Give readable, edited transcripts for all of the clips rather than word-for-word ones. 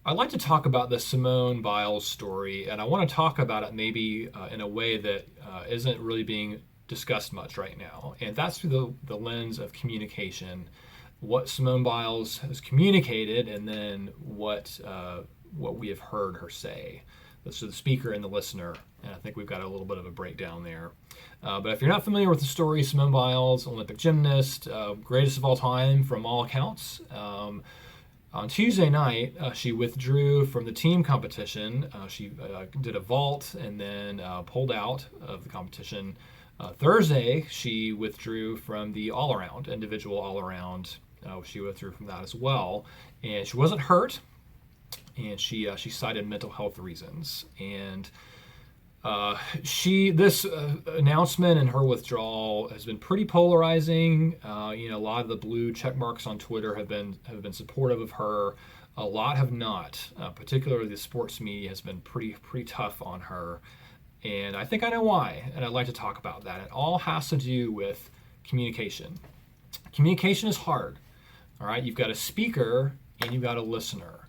I'd like to talk about the Simone Biles story, and I want to talk about it maybe in a way that isn't really being discussed much right now, and that's through the lens of communication, what Simone Biles has communicated, and then what we have heard her say. So the speaker and the listener, and I think we've got a little bit of a breakdown there. But if you're not familiar with the story, Simone Biles, Olympic gymnast, greatest of all time from all accounts. On Tuesday night, she withdrew from the team competition. She did a vault and then pulled out of the competition. Thursday, she withdrew from the all-around, individual all-around. She withdrew from that as well, and she wasn't hurt. And she cited mental health reasons. And this announcement and her withdrawal has been pretty polarizing. A lot of the blue check marks on Twitter have been supportive of her. A lot have not. Particularly the sports media has been pretty tough on her, and I think I know why. And I'd like to talk about that. It all has to do with communication. Communication is hard. All right, you've got a speaker and you've got a listener.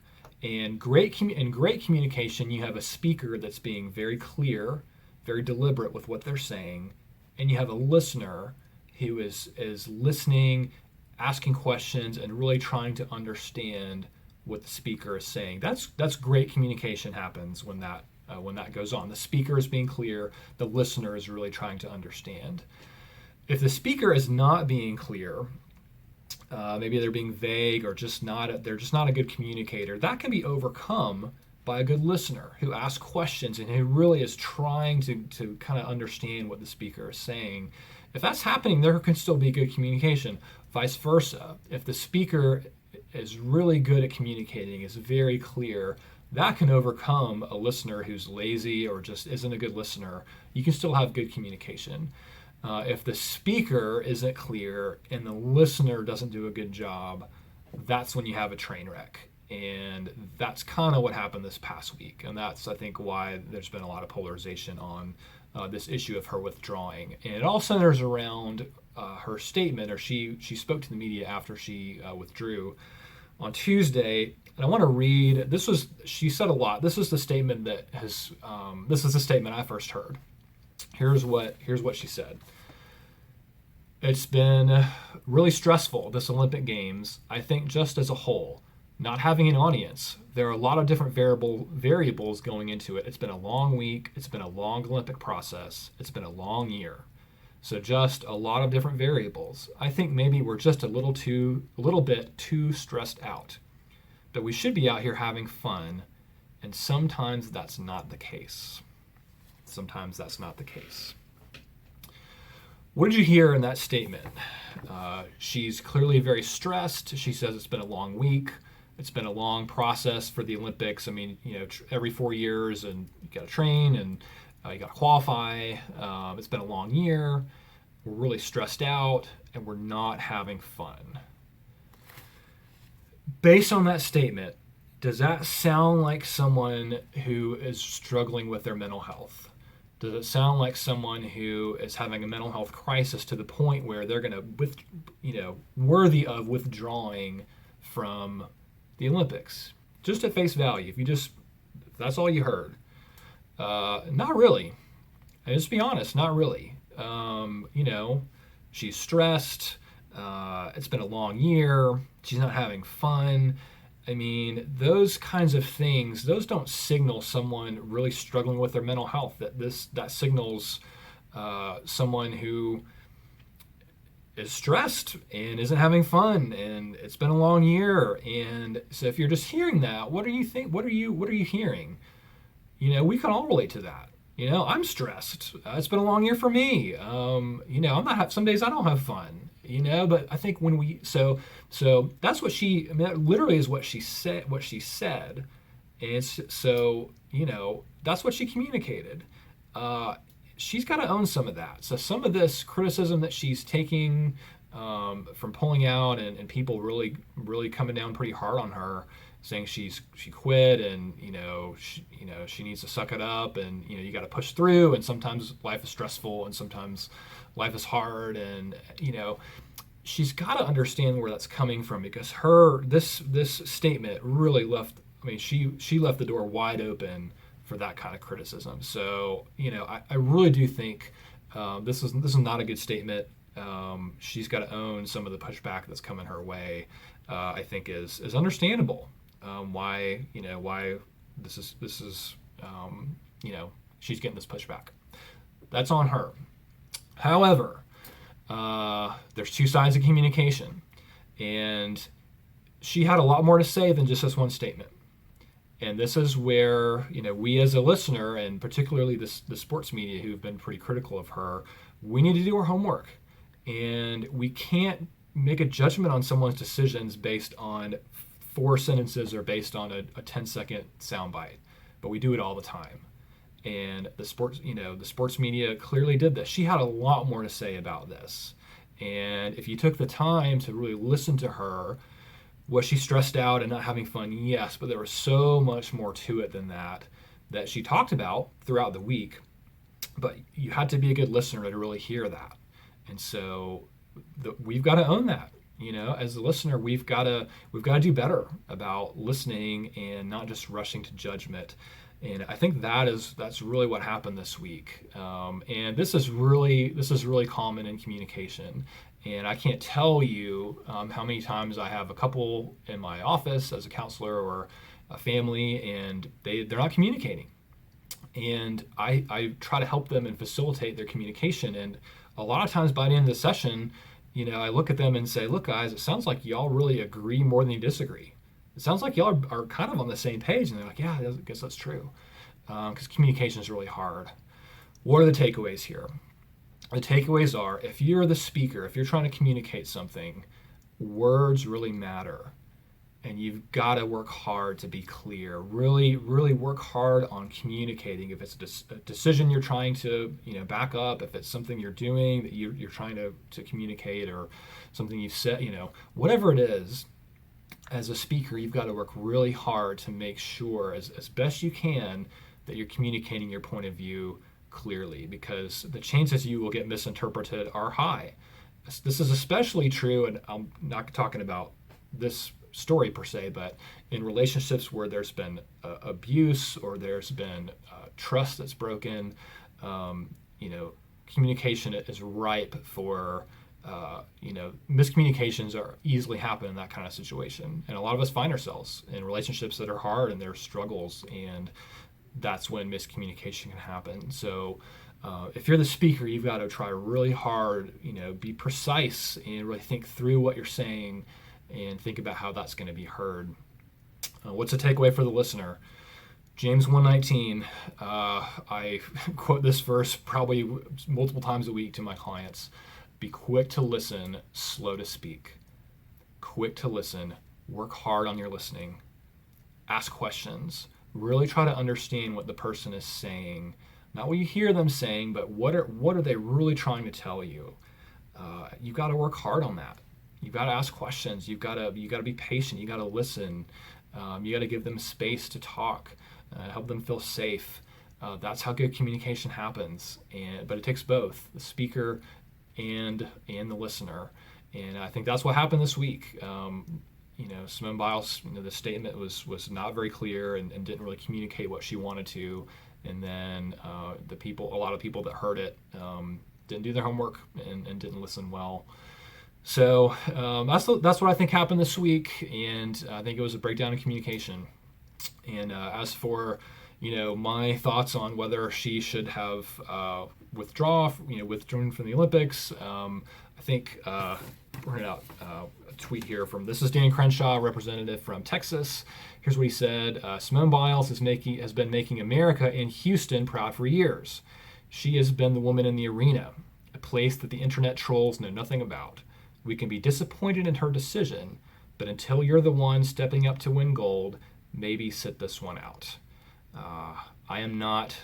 And great communication, you have a speaker that's being very clear, very deliberate with what they're saying, and you have a listener who is listening, asking questions, and really trying to understand what the speaker is saying. That's great communication happens when that goes on. The speaker is being clear, the listener is really trying to understand. If the speaker is not being clear, maybe they're being vague or they're just not a good communicator, that can be overcome by a good listener who asks questions and who really is trying to kind of understand what the speaker is saying. If that's happening, there can still be good communication. Vice versa, if the speaker is really good at communicating, is very clear, that can overcome a listener who's lazy or just isn't a good listener. You can still have good communication. If the speaker isn't clear and the listener doesn't do a good job, that's when you have a train wreck. And that's kind of what happened this past week. And that's, I think, why there's been a lot of polarization on this issue of her withdrawing. And it all centers around her statement, or she spoke to the media after she withdrew on Tuesday. And I want to read, she said a lot. This is the statement this is the statement I first heard. Here's what she said. It's been really stressful, this Olympic Games, I think just as a whole. Not having an audience. There are a lot of different variables going into it. It's been a long week. It's been a long Olympic process. It's been a long year. So just a lot of different variables. I think maybe we're just a little bit too stressed out. But we should be out here having fun, and sometimes that's not the case. Sometimes that's not the case. What did you hear in that statement? She's clearly very stressed. She says it's been a long week. It's been a long process for the Olympics. I mean, every 4 years, and you got to train and you got to qualify. It's been a long year. We're really stressed out and we're not having fun. Based on that statement, does that sound like someone who is struggling with their mental health? Does it sound like someone who is having a mental health crisis to the point where they're going to, worthy of withdrawing from the Olympics? Just at face value, if that's all you heard. Not really. And just be honest, not really. She's stressed. It's been a long year. She's not having fun. I mean, those kinds of things, those don't signal someone really struggling with their mental health. That signals someone who is stressed and isn't having fun, and it's been a long year. And so if you're just hearing that, what do you think? What are you hearing? We can all relate to that. I'm stressed. It's been a long year for me. I'm not. Some days I don't have fun. But I think when so that's what that literally is what she said. What she said, and so that's what she communicated. She's got to own some of that. So some of this criticism that she's taking from pulling out and people really coming down pretty hard on her, saying she quit and she needs to suck it up, and you got to push through, and sometimes life is stressful and sometimes life is hard, and she's got to understand where that's coming from, because this statement really left I mean, she left the door wide open for that kind of criticism. So, I really do think this is not a good statement. She's got to own some of the pushback that's coming her way. I think is understandable. Why this is she's getting this pushback. That's on her. However, there's two sides of communication, and she had a lot more to say than just this one statement. And this is where we as a listener, and particularly the sports media who've been pretty critical of her, we need to do our homework, and we can't make a judgment on someone's decisions based on 4 sentences or based on a 10-second soundbite. But we do it all the time. And the sports media clearly did this. She had a lot more to say about this. And if you took the time to really listen to her, was she stressed out and not having fun? Yes, but there was so much more to it than that she talked about throughout the week. But you had to be a good listener to really hear that. And so we've got to own that. As a listener, we've got to do better about listening and not just rushing to judgment. And I think that's really what happened this week. And this is really common in communication. And I can't tell you how many times I have a couple in my office as a counselor or a family, and they're not communicating. And I try to help them and facilitate their communication. And a lot of times by the end of the session, I look at them and say, look, guys, it sounds like y'all really agree more than you disagree. It sounds like y'all are kind of on the same page. And they're like, yeah, I guess that's true. Because communication is really hard. What are the takeaways here? The takeaways are, if you're the speaker, if you're trying to communicate something, words really matter. And you've got to work hard to be clear. Really, really work hard on communicating. If it's a decision you're trying to back up, if it's something you're doing that you're trying to communicate, or something you've said, whatever it is, as a speaker, you've got to work really hard to make sure, as best you can, that you're communicating your point of view clearly, because the chances you will get misinterpreted are high. This is especially true, and I'm not talking about this story per se, but in relationships where there's been abuse, or there's been trust that's broken, communication is ripe for, miscommunications are easily happen in that kind of situation. And a lot of us find ourselves in relationships that are hard and there's struggles, and that's when miscommunication can happen. So if you're the speaker, you've got to try really hard, be precise and really think through what you're saying and think about how that's going to be heard. What's the takeaway for the listener? James 1:19. I quote this verse probably multiple times a week to my clients. Be quick to listen, slow to speak. Quick to listen. Work hard on your listening. Ask questions. Really try to understand what the person is saying. Not what you hear them saying, but what are they really trying to tell you? You've got to work hard on that. You've got to ask questions. You've got to be patient. You got to listen. You got to give them space to talk. Help them feel safe. That's how good communication happens. But it takes both the speaker and the listener. And I think that's what happened this week. Simone Biles, the statement was not very clear and didn't really communicate what she wanted to. And then a lot of people that heard it didn't do their homework and didn't listen well. So that's what I think happened this week, and I think it was a breakdown in communication. And as for my thoughts on whether she should have withdrawn from the Olympics, I think printed out a tweet here from this is Dan Crenshaw, representative from Texas. Here's what he said: Simone Biles has been making America in Houston proud for years. She has been the woman in the arena, a place that the internet trolls know nothing about. We can be disappointed in her decision, but until you're the one stepping up to win gold, maybe sit this one out. I am not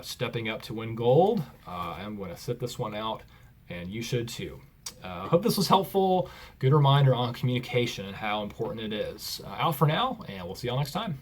stepping up to win gold. I'm going to sit this one out, and you should too. I hope this was helpful. Good reminder on communication and how important it is. Out for now, and we'll see y'all next time.